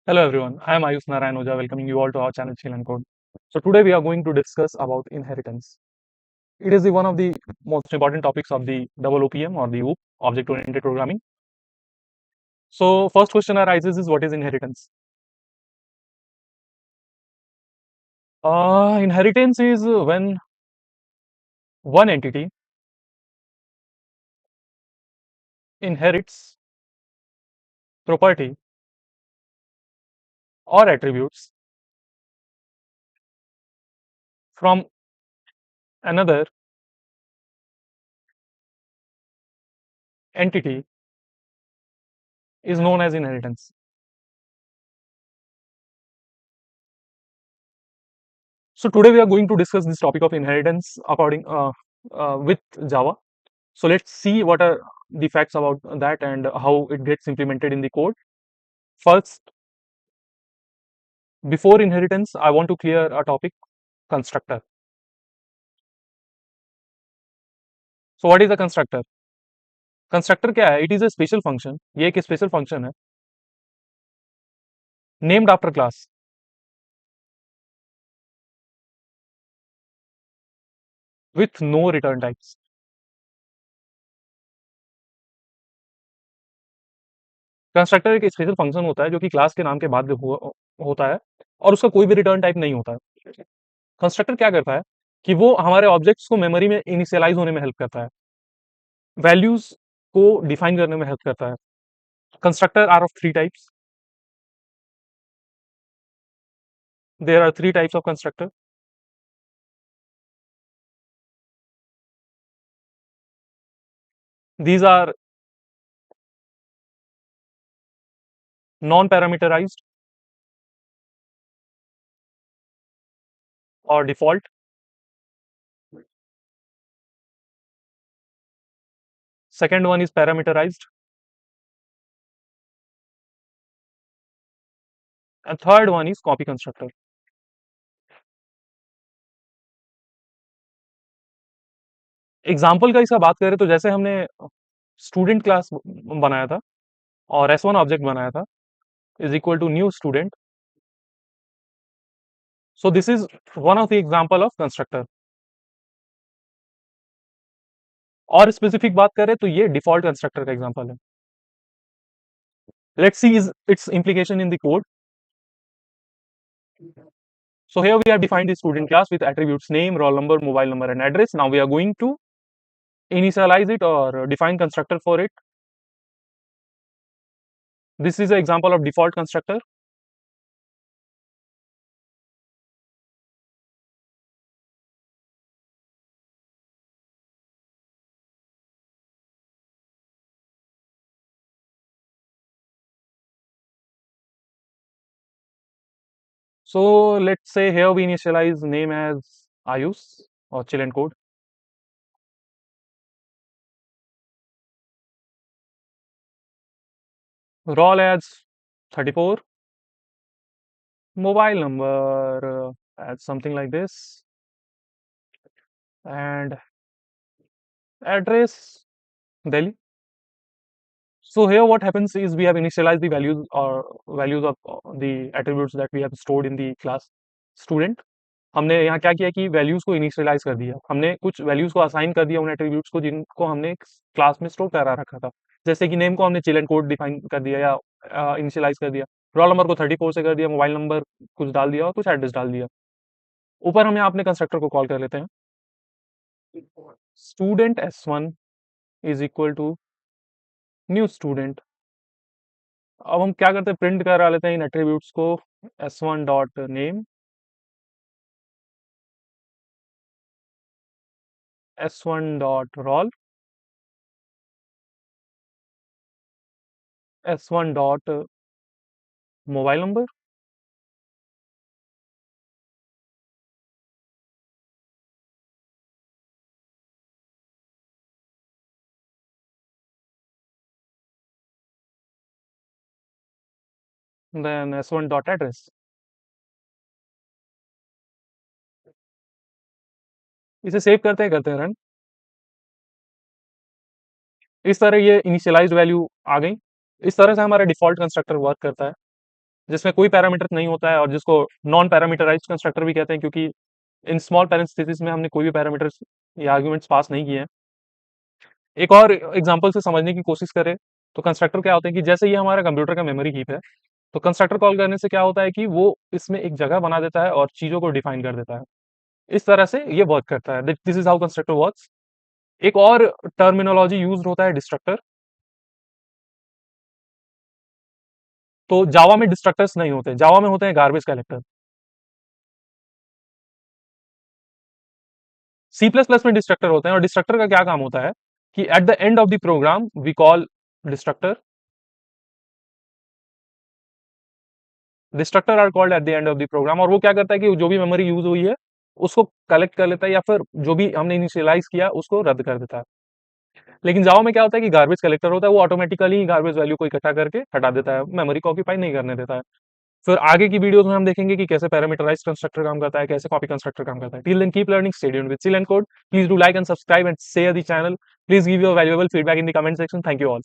Hello everyone, I am Ayush Narayan Oja welcoming you all to our channel Chill and Code. So today we are going to discuss about inheritance. It is one of the most important topics of the OOPM or the OOP, Object Oriented Programming. So first question arises is what is inheritance? Inheritance is when one entity inherits property or attributes from another entity is known as inheritance. So today we are going to discuss this topic of inheritance according with Java. So let's see what are the facts about that and how it gets implemented in the code. First, before inheritance, I want to clear a topic, constructor. So what is a constructor? Constructor क्या है? It is a special function. ये एक special function है named after class. With no return types. Constructor एक special function होता है जो कि क्लास के नाम के बाद होता है और उसका कोई भी रिटर्न टाइप नहीं होता है. कंस्ट्रक्टर क्या करता है कि वो हमारे ऑब्जेक्ट्स को मेमोरी में इनिशियलाइज होने में हेल्प करता है, वैल्यूज को डिफाइन करने में हेल्प करता है. Constructor are of three types. There are three types of constructor. These are non-parameterized or default. Second one is parameterized. And third one is copy constructor. Example का इसका बात करें तो जैसे हमने स्टूडेंट क्लास बनाया था और S1 ऑब्जेक्ट बनाया था is equal to new student. So this is one of the example of constructor. और स्पेसिफिक बात करें तो ये डिफॉल्ट कंस्ट्रक्टर का एग्जाम्पल है. Let's see is its implication in the code. So here we have defined the student class with attributes name, roll number, mobile number, and address. Now we are going to initialize it or define constructor for it. This is an example of default constructor. So let's say here we initialize name as Ayush or chill and code. Roll as 34. Mobile number as something like this. And address Delhi. So here what happens is we have initialized the values or values of the attributes that we have stored in the class student. हमने यहाँ क्या किया कि values को initialise कर दिया. हमने कुछ वैल्यूज को असाइन कर दिया उन एट्रीब्यूट्स को जिनको हमने क्लास में स्टोर करा रखा था. जैसे कि नेम को हमने चिल एंड कोड डिफाइन कर दिया या इनिशियलाइज कर दिया. रोल नंबर को 34 से कर दिया. मोबाइल नंबर कुछ डाल दिया और कुछ एड्रेस डाल दिया. ऊपर हम यहाँ अपने कंस्ट्रक्टर को कॉल कर लेते हैं. Student S1 is equal to new student. अब हम क्या करते हैं, प्रिंट करा लेते हैं इन एट्रीब्यूट्स को. S1 dot name, S1 dot roll, S1 dot mobile number, then S1 dot address. इसे सेव करते हैं रन. इस तरह ये इनिशियलाइज्ड वैल्यू आ गई. इस तरह से हमारा डिफॉल्ट कंस्ट्रक्टर वर्क करता है. जिसमें कोई पैरामीटर नहीं होता है और जिसको नॉन पैरामीटराइज्ड कंस्ट्रक्टर भी कहते हैं, क्योंकि इन स्मॉल पैरेंथेसिस में हमने कोई भी पैरामीटर्स या आर्गुमेंट्स पास नहीं किए हैं। एक और एग्जांपल से समझने की कोशिश करें तो कंस्ट्रक्टर क्या होते हैं कि जैसे ये हमारा कंप्यूटर का मेमोरी हीप है, तो कंस्ट्रक्टर कॉल करने से क्या होता है कि वो इसमें एक जगह बना देता है और चीजों को डिफाइन कर देता है। इस तरह से ये वर्क करता है। This is how constructor works. एक और टर्मिनोलॉजी यूज होता है डिस्ट्रक्टर। तो जावा में डिस्ट्रक्टर्स नहीं होते, जावा में होते हैं garbage collector. C plus plus में डिस्ट्रक्टर होते हैं, और डिस्ट्रक्टर का क्या काम होता है कि at the end of the program we call destructor. Destructor are called at the end of the program, और वो क्या करता है कि जो भी मेमोरी यूज हुई है उसको कलेक्ट कर लेता है, या फिर जो भी हमने इनिशियलाइज किया उसको रद्द कर देता है। लेकिन जावा में क्या होता है कि गार्बेज कलेक्टर होता है, वो ऑटोमेटिकली गार्बेज वैल्यू को इकट्ठा करके हटा देता है, मेमोरी को ऑक्यूपाई नहीं करने देता है। फिर आगे की वीडियोस में हम देखेंगे कि कैसे पैरामीटराइज्ड कंस्ट्रक्टर काम करता है, कैसे कॉपी कंस्ट्रक्टर काम करता है। Till then keep learning, stay tuned with Sil and code. Please do like and subscribe and share the channel. Please give your valuable feedback in the comment section. Thank you all.